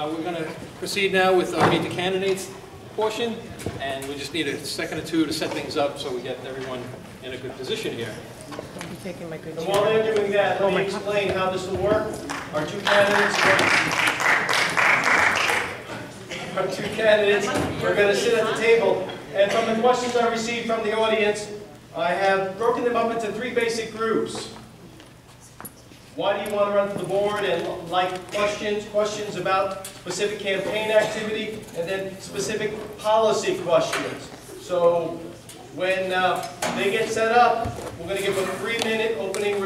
We're going to proceed now with our Meet the Candidates portion, and we just need a second or two to set things up so we get everyone in a good position here. And while they're doing that, let me explain how this will work. Our two candidates are going to sit at the table, and from the questions I received from the audience, I have broken them up into three basic groups. Why do you want to run for the board, and like questions about specific campaign activity, and then specific policy questions. So when they get set up, we're going to give them 3-minute opening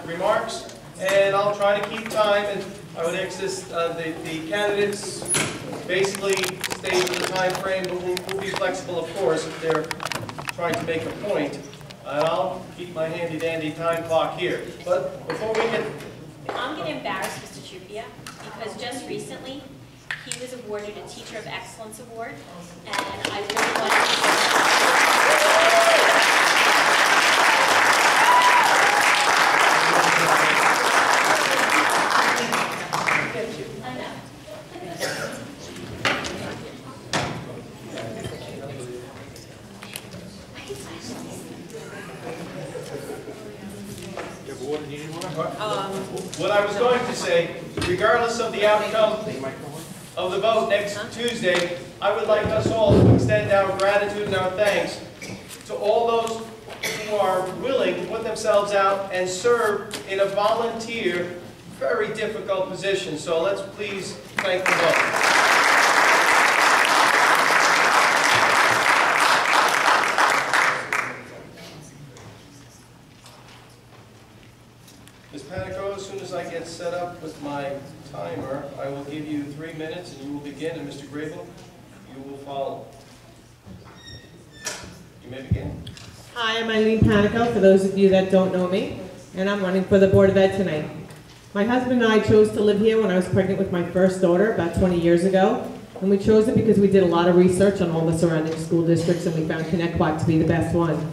remarks, and I'll try to keep time, and I would ask the candidates basically stay to the time frame, but we'll be flexible, of course, if they're trying to make a point. And I'll keep my handy-dandy time clock here. But before we get... I'm going to embarrass Mr. Chupia because just recently he was awarded a Teacher of Excellence Award, and I really wanted What I was going to say, regardless of the outcome of the vote next Tuesday, I would like us all to extend our gratitude and our thanks to all those who are willing to put themselves out and serve in a volunteer, very difficult position. So let's please thank them all. Ms. Panico, as soon as I get set up with my timer, I will give you 3 minutes and you will begin, and Mr. Grable, you will follow. You may begin. Hi, I'm Eileen Panico, for those of you that don't know me, and I'm running for the Board of Ed tonight. My husband and I chose to live here when I was pregnant with my first daughter about 20 years ago, and we chose it because we did a lot of research on all the surrounding school districts, and we found Connecticut to be the best one.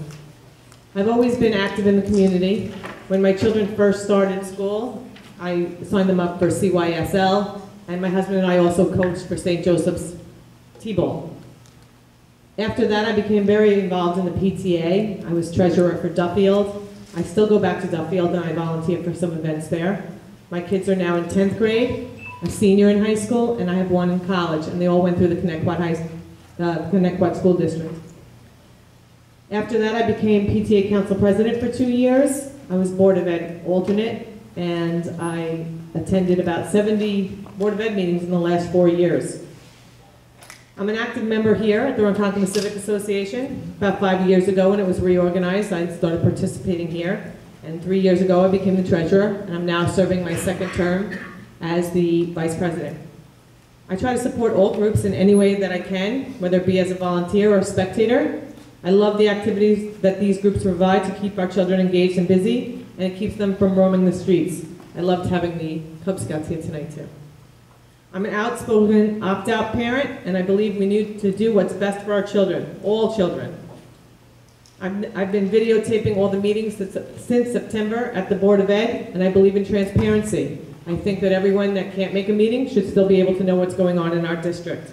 I've always been active in the community. When my children first started school, I signed them up for CYSL, and my husband and I also coached for St. Joseph's T-Ball. After that, I became very involved in the PTA. I was treasurer for Duffield. I still go back to Duffield, and I volunteer for some events there. My kids are now in 10th grade, a senior in high school, and I have one in college, and they all went through the Connecticut School District. After that, I became PTA Council President for 2 years. I was Board of Ed alternate, and I attended about 70 Board of Ed meetings in the last 4 years. I'm an active member here at the Ronkonkoma Civic Association. About 5 years ago, when it was reorganized, I started participating here, and 3 years ago I became the treasurer, and I'm now serving my second term as the vice president. I try to support all groups in any way that I can, whether it be as a volunteer or a spectator. I love the activities that these groups provide to keep our children engaged and busy, and it keeps them from roaming the streets. I loved having the Cub Scouts here tonight, too. I'm an outspoken, opt-out parent, and I believe we need to do what's best for our children, all children. I've been videotaping all the meetings since September at the Board of Ed, and I believe in transparency. I think that everyone that can't make a meeting should still be able to know what's going on in our district.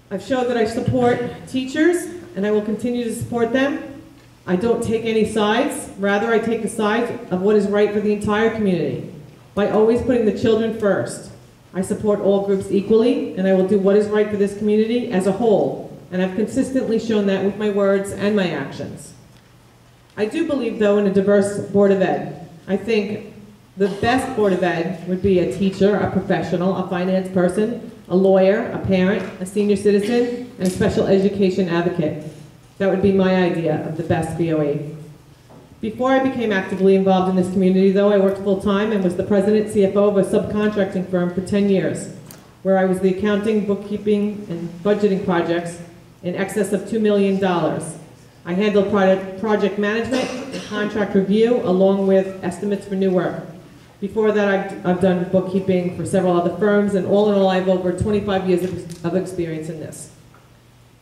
I've showed that I support teachers, and I will continue to support them. I don't take any sides. Rather, I take the side of what is right for the entire community by always putting the children first. I support all groups equally, and I will do what is right for this community as a whole, and I've consistently shown that with my words and my actions. I do believe, though, in a diverse Board of Ed. I think the best Board of Ed would be a teacher, a professional, a finance person, a lawyer, a parent, a senior citizen, and a special education advocate. That would be my idea of the best BOE. Before I became actively involved in this community, though, I worked full-time and was the president CFO of a subcontracting firm for 10 years, where I was the accounting, bookkeeping, and budgeting projects in excess of $2 million. I handled project management and contract review, along with estimates for new work. Before that, I've done bookkeeping for several other firms, and all in all, I have over 25 years of experience in this.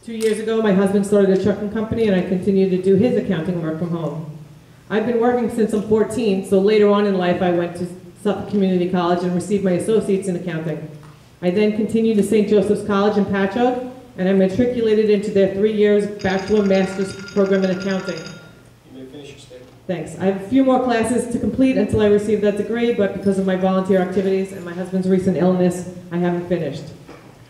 2 years ago, my husband started a trucking company, and I continue to do his accounting work from home. I've been working since I'm 14, so later on in life, I went to Suffolk Community College and received my associate's in accounting. I then continued to St. Joseph's College in Patchogue, and I matriculated into their 3 years bachelor master's program in accounting. You may finish your statement. Thanks. I have a few more classes to complete until I receive that degree, but because of my volunteer activities and my husband's recent illness, I haven't finished.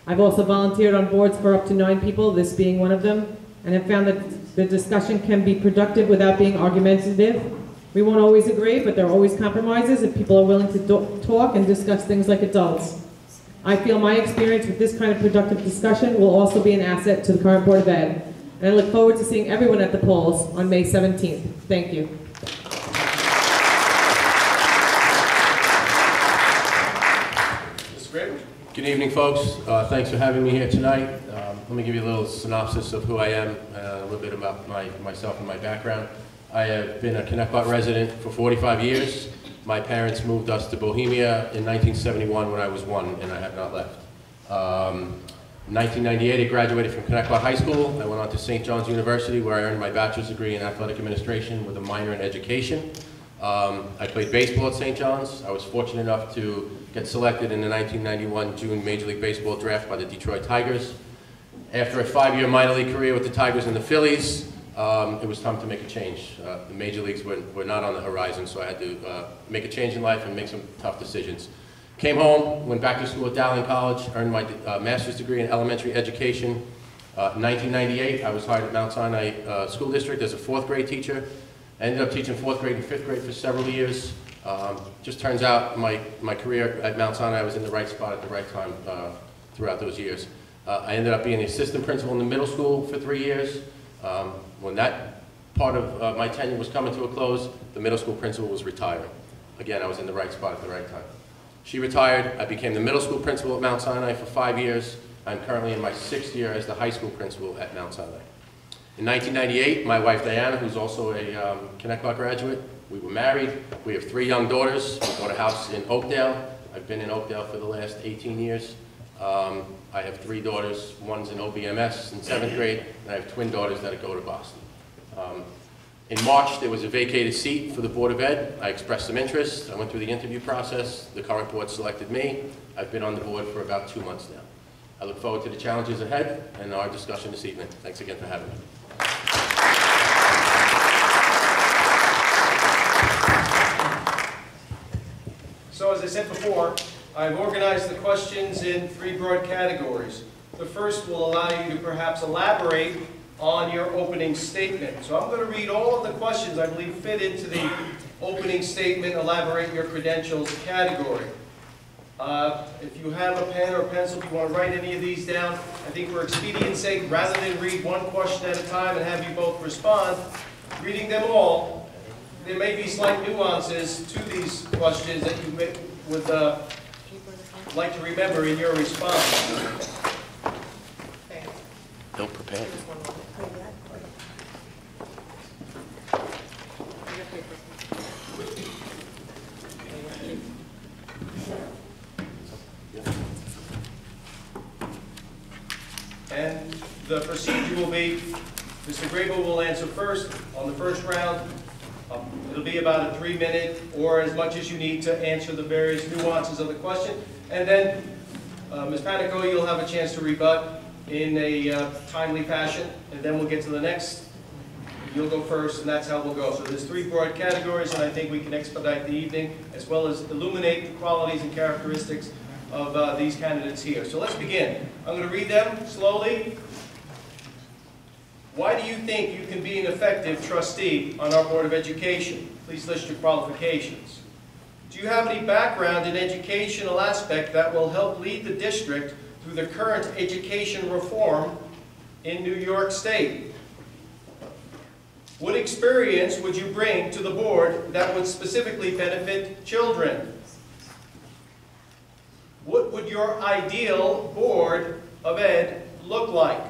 I've also volunteered on boards for up to 9 people, this being one of them, and have found that the discussion can be productive without being argumentative. We won't always agree, but there are always compromises if people are willing to talk and discuss things like adults. I feel my experience with this kind of productive discussion will also be an asset to the current Board of Ed, and I look forward to seeing everyone at the polls on May 17th. Thank you. Mr. Graber? Good evening, folks. Thanks for having me here tonight. Let me give you a little synopsis of who I am, a little bit about myself and my background. I have been a Connecticut resident for 45 years. My parents moved us to Bohemia in 1971 when I was 1, and I have not left. In 1998, I graduated from Connecticut High School. I went on to St. John's University, where I earned my bachelor's degree in athletic administration with a minor in education. I played baseball at St. John's. I was fortunate enough to get selected in the 1991 June Major League Baseball draft by the Detroit Tigers. After a 5-year minor league career with the Tigers and the Phillies, it was time to make a change. The major leagues were not on the horizon, so I had to make a change in life and make some tough decisions. Came home, went back to school at Dowling College, earned my master's degree in elementary education. In 1998, I was hired at Mount Sinai School District as a 4th grade teacher. I ended up teaching 4th grade and 5th grade for several years. Just turns out my career at Mount Sinai, I was in the right spot at the right time throughout those years. I ended up being the assistant principal in the middle school for 3 years. When that part of my tenure was coming to a close, the middle school principal was retiring. Again, I was in the right spot at the right time. She retired. I became the middle school principal at Mount Sinai for 5 years. I'm currently in my 6th year as the high school principal at Mount Sinai. In 1998, my wife Diana, who's also a Connecticut graduate, we were married. We have 3 young daughters. We bought a house in Oakdale. I've been in Oakdale for the last 18 years. I have 3 daughters. One's in OBMS in 7th grade, and I have twin daughters that go to Boston. In March, there was a vacated seat for the Board of Ed. I expressed some interest. I went through the interview process. The current board selected me. I've been on the board for about 2 months now. I look forward to the challenges ahead and our discussion this evening. Thanks again for having me. So as I said before, I've organized the questions in 3 broad categories. The first will allow you to perhaps elaborate on your opening statement. So I'm going to read all of the questions I believe fit into the opening statement, elaborate your credentials category. If you have a pen or a pencil, if you want to write any of these down, I think for expedience's sake, rather than read one question at a time and have you both respond, reading them all, there may be slight nuances to these questions that you would like to remember in your response. Don't prepare. And the procedure will be, Mr. Grable will answer first on the first round. It'll be about a 3-minute or as much as you need to answer the various nuances of the question. And then, Ms. Panico, you'll have a chance to rebut in a timely fashion, and then we'll get to the next. You'll go first, and that's how we'll go. So there's 3 broad categories, and I think we can expedite the evening, as well as illuminate the qualities and characteristics of these candidates here. So let's begin. I'm going to read them slowly. Why do you think you can be an effective trustee on our Board of Education? Please list your qualifications. Do you have any background in educational aspect that will help lead the district through the current education reform in New York State? What experience would you bring to the board that would specifically benefit children? What would your ideal Board of Ed look like?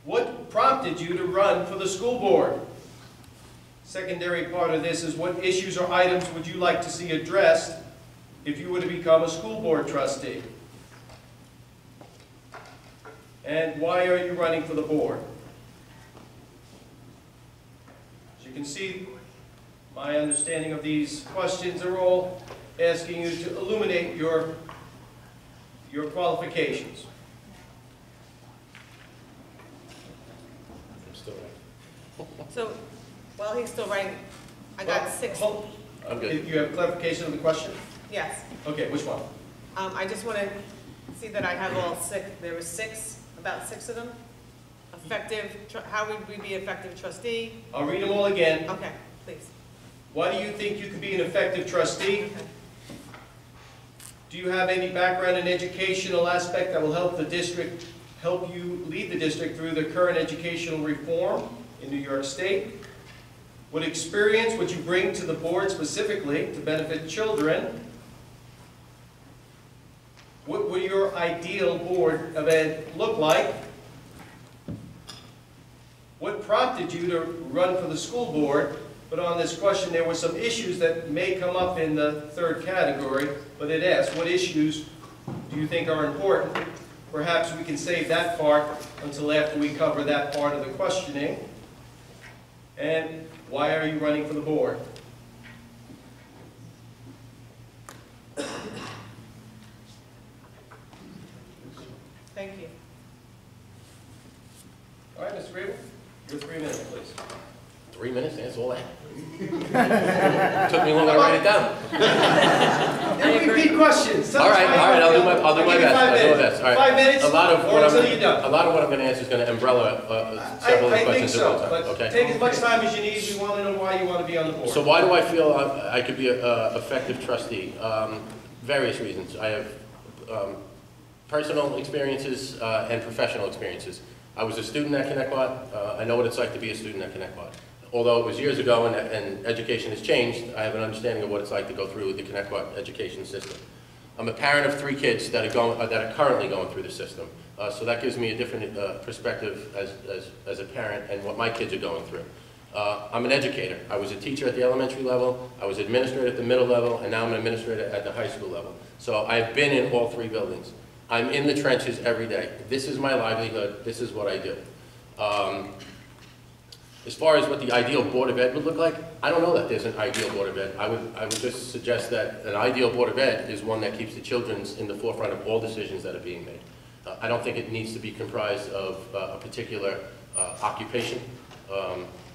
What prompted you to run for the school board? Secondary part of this is what issues or items would you like to see addressed if you were to become a school board trustee? And why are you running for the board? As you can see, my understanding of these questions are all asking you to illuminate your qualifications. I'm still right. So, while he's still writing, I got 6. I'm good. You have clarification of the question? Yes. Okay, which one? I just want to see that I have all 6. There were 6, about 6 of them. Effective, how would we be effective trustee? I'll read them all again. Okay, please. Why do you think you could be an effective trustee? Okay. Do you have any background in educational aspect that will help you lead the district through the current educational reform in New York State? What experience would you bring to the board specifically to benefit children? What would your ideal board of ed look like? What prompted you to run for the school board? But on this question, there were some issues that may come up in the third category, but it asks, what issues do you think are important? Perhaps we can save that part until after we cover that part of the questioning. And why are you running for the board? Thank you. All right, Mr. Grable, your 3 minutes, please. 3 minutes, that's all that. Took me longer to write it down. And repeat questions. All right, I'll do my best. I'll do my best. All right. 5 minutes, A lot of or until you're done. A lot of what I'm going to answer is going to umbrella several of the I think questions at one so, time. but Okay. take as much time as you need. We want to know why you want to be on the board. So why do I feel I could be an effective trustee? Various reasons. I have personal experiences and professional experiences. I was a student at Connecticut. I know what it's like to be a student at Connecticut. Although it was years ago and education has changed, I have an understanding of what it's like to go through the Connecticut education system. I'm a parent of 3 kids that are currently going through the system. So that gives me a different perspective as a parent and what my kids are going through. I'm an educator. I was a teacher at the elementary level, I was administrator at the middle level, and now I'm an administrator at the high school level. So I've been in all 3 buildings. I'm in the trenches every day. This is my livelihood. This is what I do. As far as what the ideal Board of Ed would look like, I don't know that there's an ideal Board of Ed. I would just suggest that an ideal Board of Ed is one that keeps the children in the forefront of all decisions that are being made. I don't think it needs to be comprised of a particular occupation,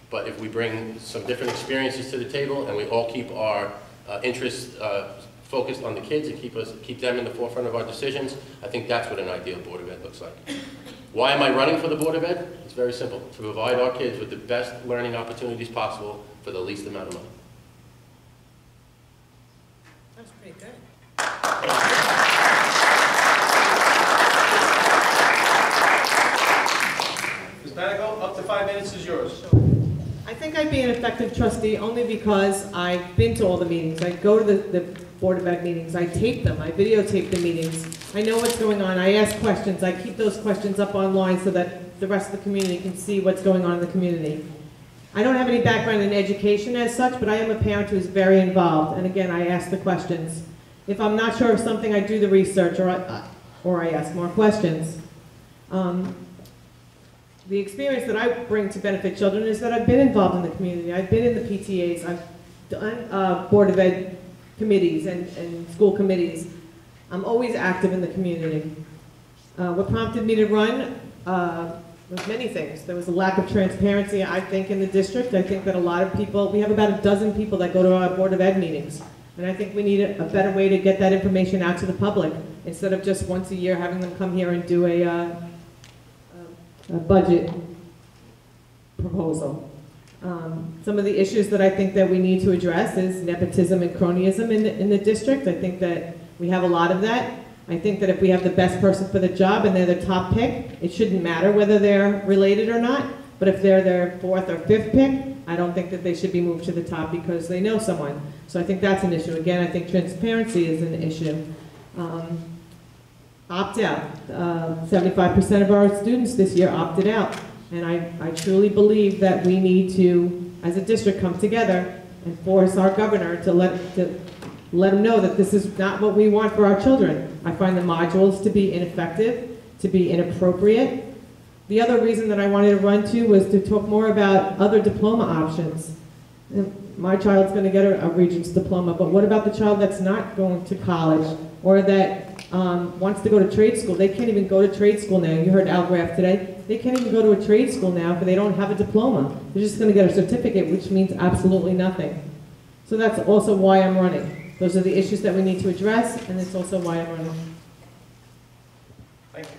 but if we bring some different experiences to the table and we all keep our interests focused on the kids and keep them in the forefront of our decisions, I think that's what an ideal Board of Ed looks like. Why am I running for the Board of Ed? It's very simple, to provide our kids with the best learning opportunities possible for the least amount of money. That's pretty good. Ms. Panico, up to 5 minutes is yours. I think I'd be an effective trustee only because I've been to all the meetings. I go to the Board of Ed meetings. I tape them. I videotape the meetings. I know what's going on. I ask questions. I keep those questions up online so that the rest of the community can see what's going on in the community. I don't have any background in education as such, but I am a parent who's very involved. And again, I ask the questions. If I'm not sure of something, I do the research or I ask more questions. The experience that I bring to benefit children is that I've been involved in the community. I've been in the PTAs. I've done Board of Ed committees and school committees. I'm always active in the community. What prompted me to run was many things. There was a lack of transparency, I think, in the district. I think that a lot of people, we have about a dozen people that go to our Board of Ed meetings. And I think we need a better way to get that information out to the public instead of just once a year having them come here and do a budget proposal. Some of the issues that I think that we need to address is nepotism and cronyism in the district. I think that we have a lot of that. I think that if we have the best person for the job and they're the top pick, it shouldn't matter whether they're related or not. But if they're their 4th or 5th pick, I don't think that they should be moved to the top because they know someone. So I think that's an issue. Again, I think transparency is an issue. Opt out. 75% of our students this year opted out. And I truly believe that we need to, as a district, come together and force our governor to let them know that this is not what we want for our children. I find the modules to be ineffective, to be inappropriate. The other reason that I wanted to run to was to talk more about other diploma options. my child's going to get a Regents diploma, but what about the child that's not going to college or that wants to go to trade school? They can't even go to trade school now. You heard Al Graff today. They can't even go to a trade school now because they don't have a diploma. They're just going to get a certificate, which means absolutely nothing. So that's also why I'm running. Those are the issues that we need to address, and it's also why I'm running. Thank you.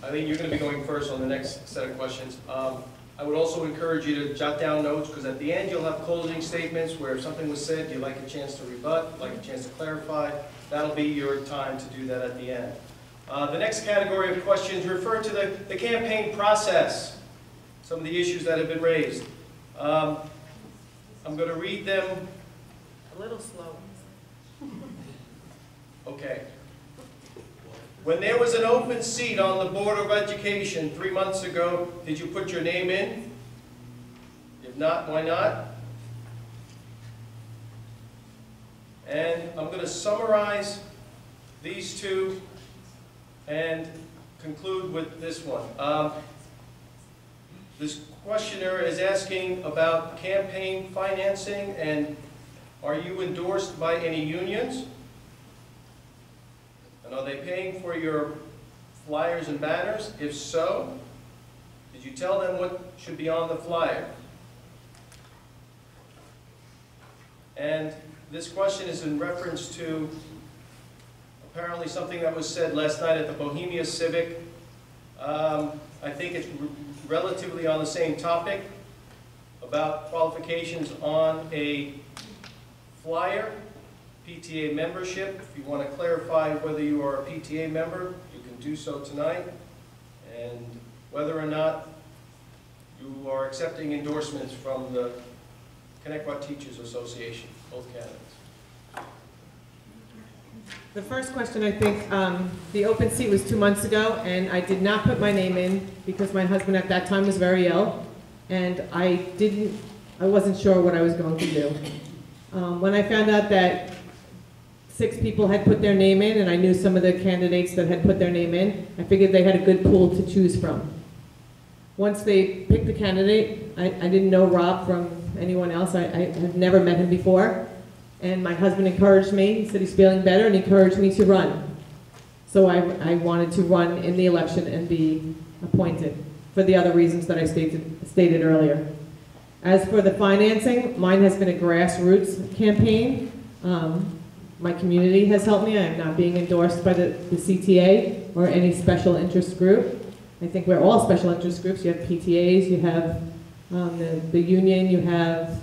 Eileen, you're going to be going first on the next set of questions. I would also encourage you to jot down notes, because at the end you'll have closing statements where if something was said, you'd like a chance to rebut, like a chance to clarify. That'll be your time to do that at the end. The next category of questions refer to the campaign process, some of the issues that have been raised. I'm going to read them. A little slow. Okay. When there was an open seat on the Board of Education 3 months ago, did you put your name in? If not, why not? And I'm going to summarize these two and conclude with this one. This questioner is asking about campaign financing, and are you endorsed by any unions? And are they paying for your flyers and banners? If so, did you tell them what should be on the flyer? And this question is in reference to apparently something that was said last night at the Bohemia Civic. I think it's relatively on the same topic about qualifications on a flyer. PTA membership. If you want to clarify whether you are a PTA member, you can do so tonight, and whether or not you are accepting endorsements from the Connecticut Teachers Association, both candidates. The first question, I think, the open seat was 2 months ago, and I did not put my name in because my husband at that time was very ill, and I wasn't sure what I was going to do. When I found out that 6 people had put their name in, and I knew some of the candidates that had put their name in, I figured they had a good pool to choose from. Once they picked the candidate, I didn't know Rob from anyone else. I had never met him before. And my husband encouraged me. He said he's feeling better, and he encouraged me to run. So I wanted to run in the election and be appointed for the other reasons that I stated earlier. As for the financing, mine has been a grassroots campaign. My community has helped me. I am not being endorsed by the CTA or any special interest group. I think we're all special interest groups. You have PTAs, you have the union, you have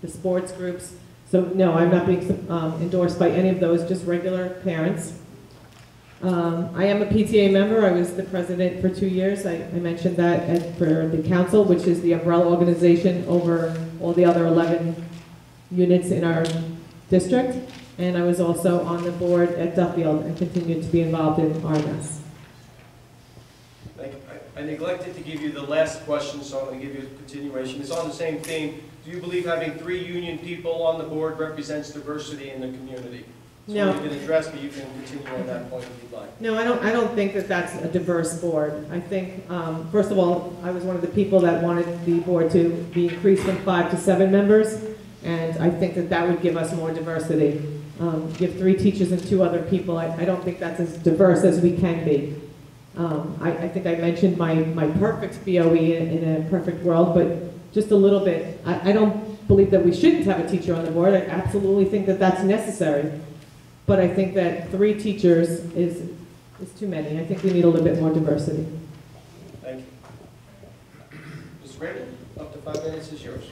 the sports groups. So no, I'm not being endorsed by any of those, just regular parents. I am a PTA member. I was the president for 2 years. I mentioned that for the council, which is the umbrella organization over all the other 11 units in our district. And I was also on the board at Duffield and continued to be involved in RMS. Thank you. I neglected to give you the last question, so I'm going to give you a continuation. It's on the same theme. Do you believe having 3 union people on the board represents diversity in the community? No. So you can address, but you can continue on that point if you'd like. No, I don't think that that's a diverse board. I think, first of all, I was one of the people that wanted the board to be increased from 5 to 7 members, and I think that that would give us more diversity. Give 3 teachers and 2 other people, I don't think that's as diverse as we can be. I think I mentioned my perfect BOE in a perfect world, but just a little bit. I don't believe that we shouldn't have a teacher on the board. I absolutely think that that's necessary. But I think that 3 teachers is too many. I think we need a little bit more diversity. Thank you. Mr. Brandon, up to 5 minutes is yours.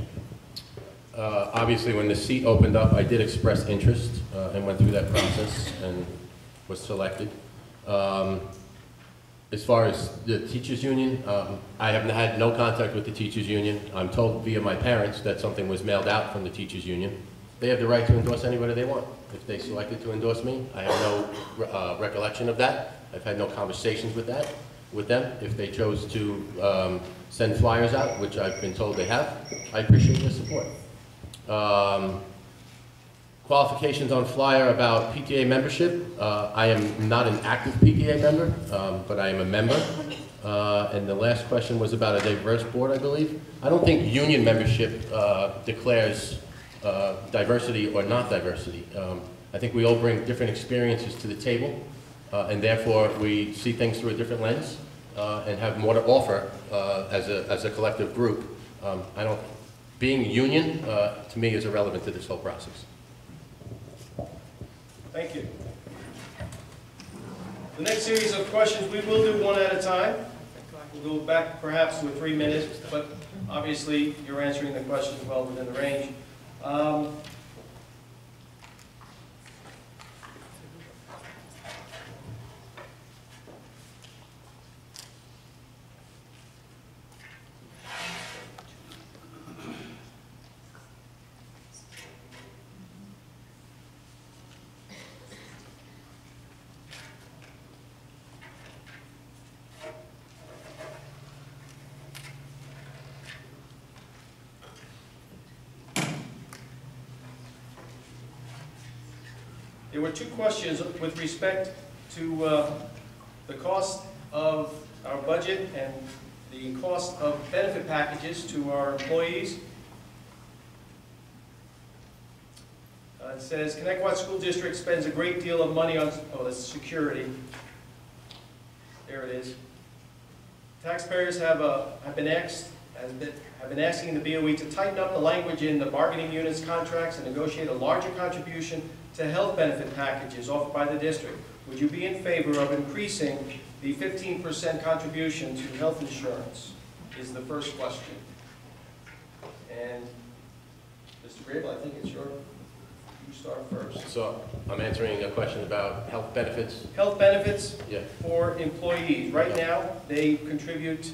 Obviously, when the seat opened up, I did express interest and went through that process and was selected. As far as the teachers union, I have had no contact with the teachers union. I'm told via my parents that something was mailed out from the teachers union. They have the right to endorse anybody they want. If they selected to endorse me, I have no recollection of that. I've had no conversations with them. If they chose to send flyers out, which I've been told they have, I appreciate their support. Qualifications on flyer about PTA membership. I am not an active PTA member, but I am a member. And the last question was about a diverse board, I believe. I don't think union membership declares diversity or not diversity. I think we all bring different experiences to the table, and therefore we see things through a different lens and have more to offer as a collective group. Being union, to me, is irrelevant to this whole process. Thank you. The next series of questions, we will do one at a time. We'll go back perhaps with 3 minutes, but obviously you're answering the questions well within the range. There were 2 questions with respect to the cost of our budget and the cost of benefit packages to our employees. It says, Connecticut School District spends a great deal of money on, oh, that's security. There it is. Taxpayers have been asking the BOE to tighten up the language in the bargaining units contracts and negotiate a larger contribution to health benefit packages offered by the district. Would you be in favor of increasing the 15% contribution to health insurance? Is the first question. And Mr. Grable, I think it's you start first. So I'm answering a question about health benefits. Health benefits Yeah. for employees. Right now, they contribute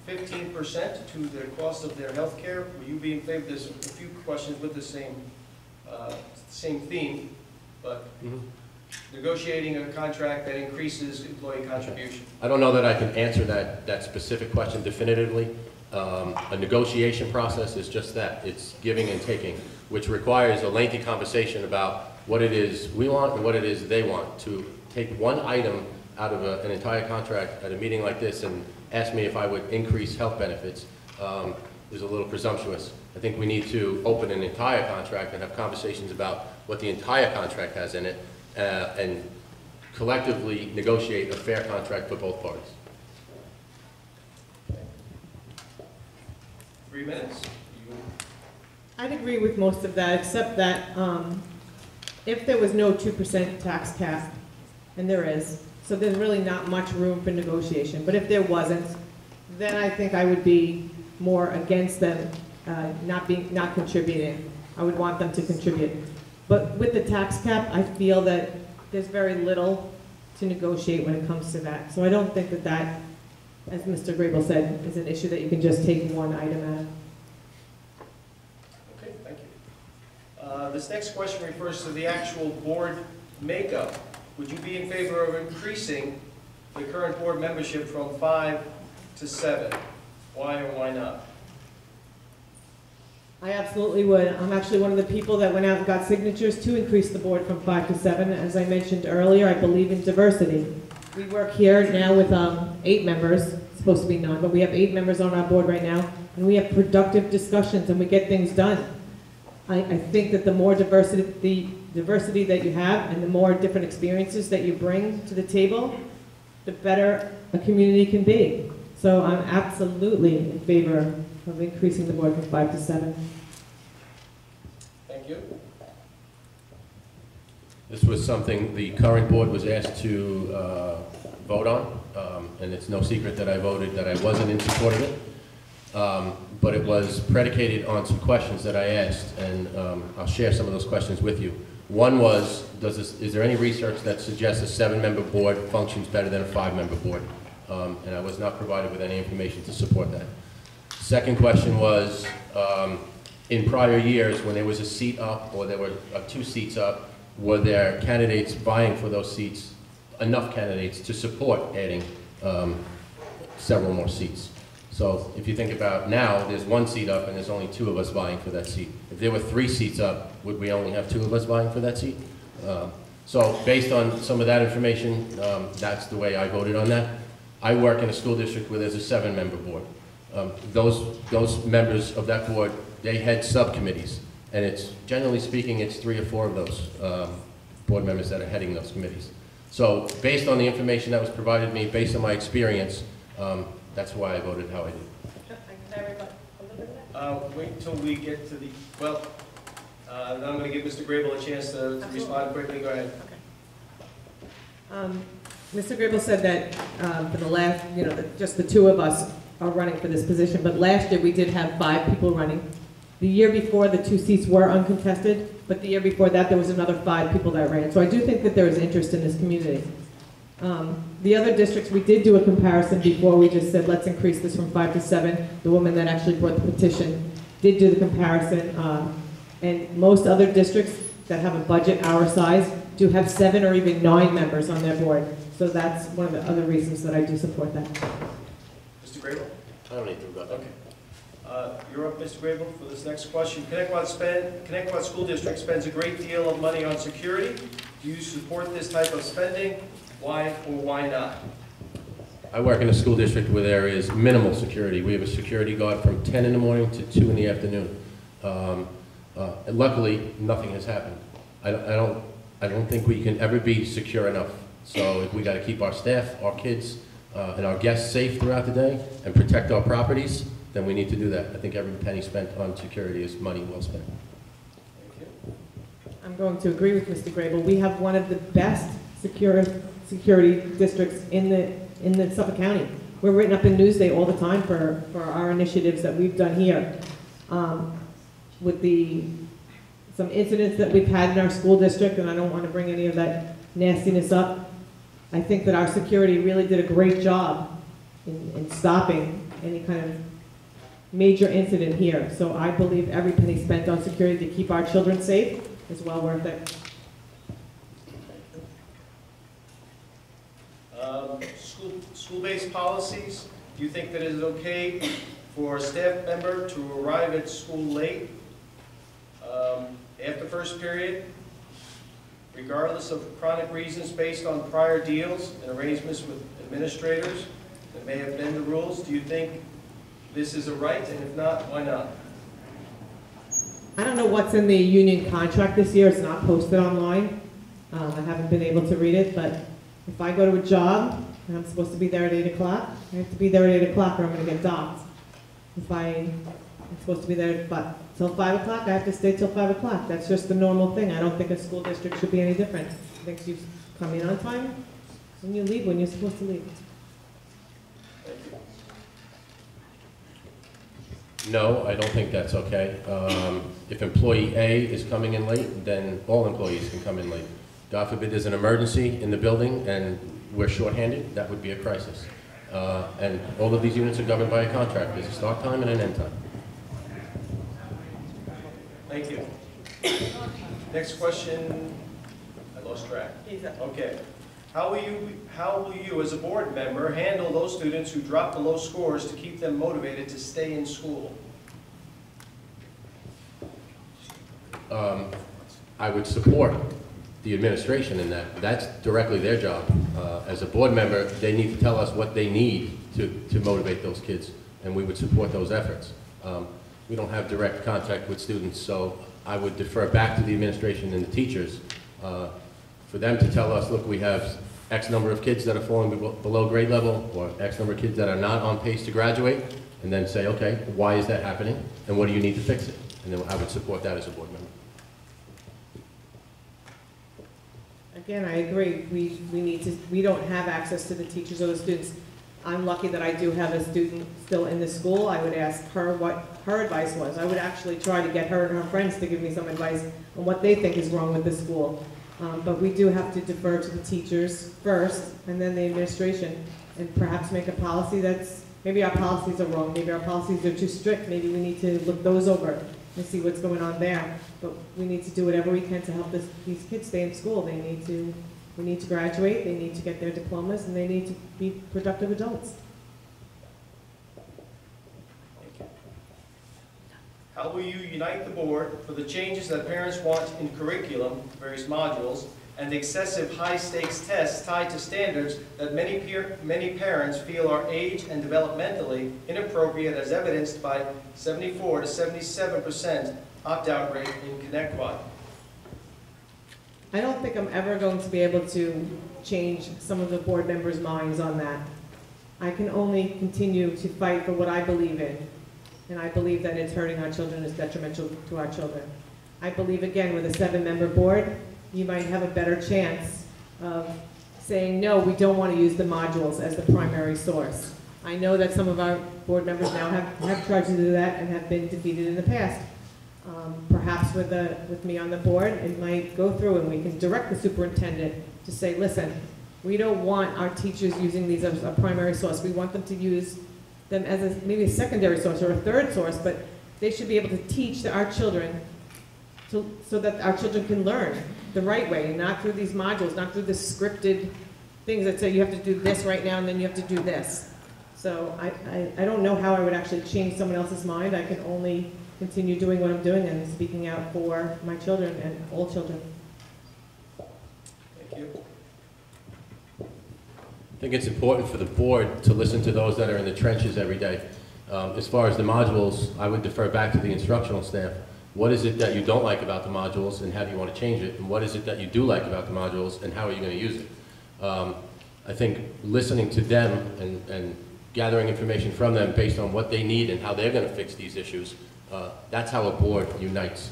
15% to the cost of their health care. Will you be in favor? There's a few questions with the same theme, but negotiating a contract that increases employee contribution. I don't know that I can answer that specific question definitively. A negotiation process is just that. It's giving and taking, which requires a lengthy conversation about what it is we want and what it is they want. To take one item out of an entire contract at a meeting like this and ask me if I would increase health benefits is a little presumptuous. I think we need to open an entire contract and have conversations about what the entire contract has in it and collectively negotiate a fair contract for both parties. 3 minutes. I'd agree with most of that, except that if there was no 2% tax cap, and there is, so there's really not much room for negotiation. But if there wasn't, then I think I would be more against them not contributing. I would want them to contribute. But with the tax cap, I feel that there's very little to negotiate when it comes to that. So I don't think that, as Mr. Grable said, is an issue that you can just take one item out. Okay, thank you. This next question refers to the actual board makeup. Would you be in favor of increasing the current board membership from 5 to 7? Why or why not? I absolutely would. I'm actually one of the people that went out and got signatures to increase the board from 5 to 7. As I mentioned earlier, I believe in diversity. We work here now with 8 members, it's supposed to be 9, but we have 8 members on our board right now, and we have productive discussions and we get things done. I think that the more diversity that you have and the more different experiences that you bring to the table, the better a community can be. So I'm absolutely in favor of increasing the board from 5 to 7. Thank you. This was something the current board was asked to vote on, and it's no secret that I voted that I wasn't in support of it. But it was predicated on some questions that I asked, and I'll share some of those questions with you. One was, is there any research that suggests a 7-member board functions better than a 5-member board? And I was not provided with any information to support that. Second question was, in prior years, when there was a seat up or there were 2 seats up, were there candidates vying for those seats, enough candidates to support adding several more seats? So if you think about now, there's one seat up and there's only 2 of us vying for that seat. If there were 3 seats up, would we only have 2 of us vying for that seat? So based on some of that information, that's the way I voted on that. I work in a school district where there's a 7-member board. Those members of that board, they head subcommittees. And it's, generally speaking, it's 3 or 4 of those board members that are heading those committees. So based on the information that was provided me, based on my experience, that's why I voted how I did. Wait until we get to the, well, now I'm going to give Mr. Grable a chance to respond quickly. Go ahead. Okay. Mr. Grable said that for the last, just the 2 of us are running for this position, but last year we did have 5 people running. The year before, the 2 seats were uncontested, but the year before that, there was another 5 people that ran. So I do think that there is interest in this community. The other districts, we did do a comparison before. We just said, let's increase this from 5 to 7. The woman that actually brought the petition did do the comparison. And most other districts that have a budget our size do have 7 or even 9 members on their board. So that's one of the other reasons that I do support that. Mr. Grable? I don't need to go. Okay. You're up, Mr. Grable, for this next question. Connecticut School District spends a great deal of money on security. Do you support this type of spending? Why or why not? I work in a school district where there is minimal security. We have a security guard from 10 in the morning to 2 in the afternoon. And luckily, nothing has happened. I don't think we can ever be secure enough. So if we got to keep our staff, our kids, and our guests safe throughout the day and protect our properties, then we need to do that. I think every penny spent on security is money well spent. Thank you. I'm going to agree with Mr. Grable. We have one of the best security districts in the Suffolk County. We're written up in Newsday all the time for our initiatives that we've done here. With some incidents that we've had in our school district, and I don't want to bring any of that nastiness up, I think that our security really did a great job in stopping any kind of major incident here. So I believe every penny spent on security to keep our children safe is well worth it. School-based policies, do you think that it is okay for a staff member to arrive at school late after first period, regardless of chronic reasons based on prior deals and arrangements with administrators that may have been the rules? Do you think this is a right, and if not, why not? I don't know what's in the union contract this year. It's not posted online. I haven't been able to read it, but if I go to a job and I'm supposed to be there at 8 o'clock, I have to be there at 8 o'clock or I'm going to get docked. If I'm supposed to be there till 5 o'clock, I have to stay till 5 o'clock. That's just the normal thing. I don't think a school district should be any different. I think you come in on time and you leave when you're supposed to leave. Thank you. No, I don't think that's okay. If employee A is coming in late, then all employees can come in late. God forbid there's an emergency in the building and we're shorthanded, that would be a crisis. And all of these units are governed by a contract. There's a start time and an end time. Thank you. Next question, I lost track. Okay. How will you, as a board member, handle those students who drop the low scores to keep them motivated to stay in school? I would support the administration in that. That's directly their job. As a board member, they need to tell us what they need to motivate those kids, and we would support those efforts. We don't have direct contact with students, so I would defer back to the administration and the teachers for them to tell us, look, we have X number of kids that are falling below grade level, or X number of kids that are not on pace to graduate, and then say, okay, why is that happening, and what do you need to fix it? And then I would support that as a board member. Again, I agree. We don't have access to the teachers or the students. I'm lucky that I do have a student still in the school. I would ask her what her advice was. I would actually try to get her and her friends to give me some advice on what they think is wrong with the school. But we do have to defer to the teachers first, and then the administration, and perhaps make a policy that's, maybe our policies are wrong, maybe our policies are too strict, maybe we need to look those over and see what's going on there. But we need to do whatever we can to help these kids stay in school. We need to graduate, they need to get their diplomas, and they need to be productive adults. How will you unite the board for the changes that parents want in curriculum, various modules, and the excessive high-stakes tests tied to standards that many parents feel are age and developmentally inappropriate, as evidenced by 74 to 77% opt-out rate in ConnectWise? I don't think I'm ever going to be able to change some of the board members' minds on that. I can only continue to fight for what I believe in, and I believe that it's hurting our children, it's detrimental to our children. I believe, again, with a 7-member board, you might have a better chance of saying, no, we don't want to use the modules as the primary source. I know that some of our board members now have tried to do that and have been defeated in the past. Perhaps with me on the board, it might go through and we can direct the superintendent to say, listen, we don't want our teachers using these as a primary source. We want them to use them as maybe a secondary source or a third source, but they should be able to teach our children so that our children can learn the right way, not through these modules, not through the scripted things that say you have to do this right now and then you have to do this. So I don't know how I would actually change someone else's mind. I can only continue doing what I'm doing and speaking out for my children and all children. Thank you. I think it's important for the board to listen to those that are in the trenches every day. As far as the modules, I would defer back to the instructional staff. What is it that you don't like about the modules and how do you want to change it? And what is it that you do like about the modules and how are you going to use it? I think listening to them and gathering information from them based on what they need and how they're going to fix these issues, that's how a board unites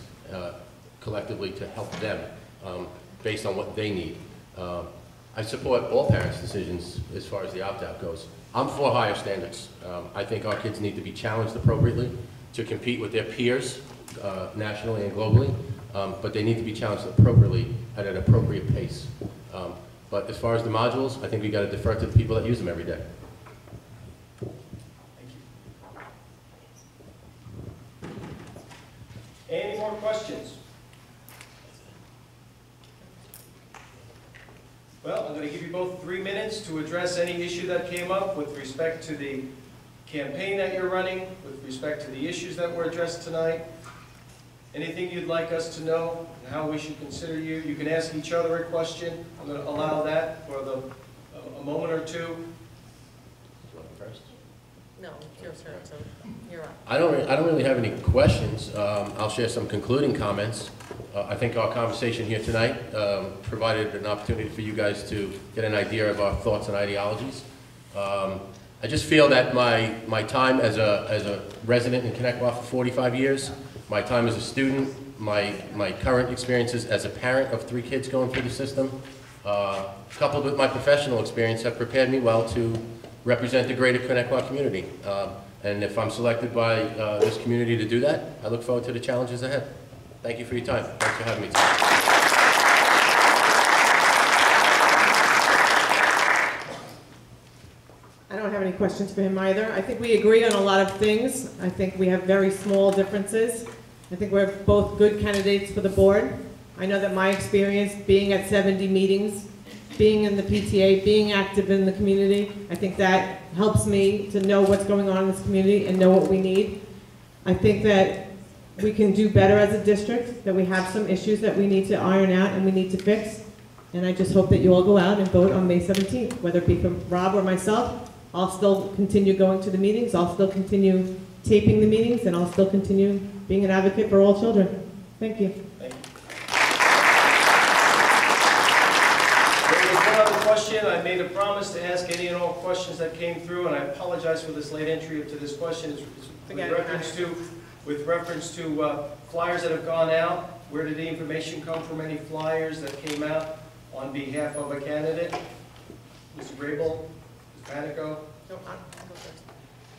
collectively to help them based on what they need. I support all parents' decisions as far as the opt-out goes. I'm for higher standards. I think our kids need to be challenged appropriately to compete with their peers nationally and globally, but they need to be challenged appropriately at an appropriate pace. But as far as the modules, I think we got to defer to the people that use them every day. Any more questions? Well, I'm going to give you both 3 minutes to address any issue that came up with respect to the campaign that you're running, with respect to the issues that were addressed tonight. Anything you'd like us to know and how we should consider you. You can ask each other a question. I'm going to allow that for a moment or two. First. No, it's your turn, so you're up. I don't really have any questions. I'll share some concluding comments. I think our conversation here tonight provided an opportunity for you guys to get an idea of our thoughts and ideologies. I just feel that my time as a resident in Connecticut for 45 years, my time as a student, my current experiences as a parent of 3 kids going through the system, coupled with my professional experience, have prepared me well to represent the greater Connecticut community. And if I'm selected by this community to do that, I look forward to the challenges ahead. Thank you for your time. Thanks for having me tonight. I don't have any questions for him either. I think we agree on a lot of things. I think we have very small differences. I think we're both good candidates for the board. I know that my experience being at 70 meetings, being in the PTA, being active in the community, I think that helps me to know what's going on in this community and know what we need. I think that we can do better as a district, that we have some issues that we need to iron out and we need to fix. And I just hope that you all go out and vote on May 17th, whether it be from Rob or myself. I'll still continue going to the meetings, I'll still continue taping the meetings, and I'll still continue being an advocate for all children. Thank you. Thank you. There was one other question. I made a promise to ask any and all questions that came through, and I apologize for this late entry to this question. It's with reference to flyers that have gone out. Where did the information come from? Any flyers that came out on behalf of a candidate? Mr. Grable? Mr. Panico? No, I'll go first.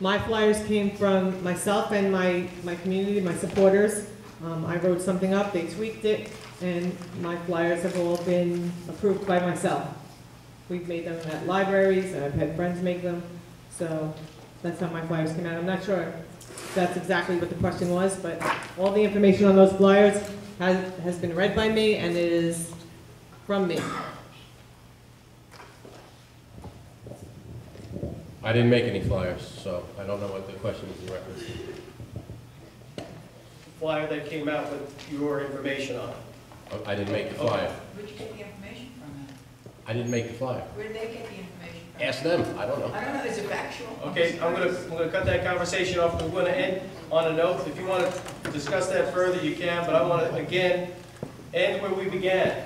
My flyers came from myself and my community, my supporters. I wrote something up, they tweaked it, and my flyers have all been approved by myself. We've made them at libraries, I've had friends make them, so that's how my flyers came out. I'm not sure if that's exactly what the question was, but all the information on those flyers has been read by me, and it is from me. I didn't make any flyers, so I don't know what the question is in reference to. flyer that came out with your information on it. Oh, I didn't make the flyer. Where'd you get the information from then? I didn't make the flyer. Where did they get the information from? Ask them, I don't know. I don't know, is it factual? Okay, I'm gonna cut that conversation off. We're gonna end on a note. If you want to discuss that further, you can, but I want to, again, end where we began.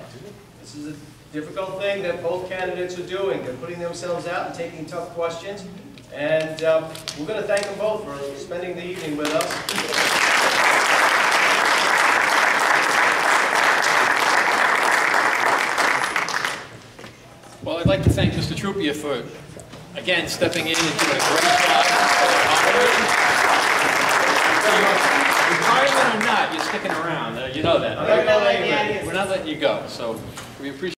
This is a difficult thing that both candidates are doing. They're putting themselves out and taking tough questions. And we're going to thank them both for spending the evening with us. Well, I'd like to thank Mr. Trupia for, again, stepping in and doing a great job. Retirement or not, you're sticking around. You know that. I'm not gonna let you We're not letting you go, so we appreciate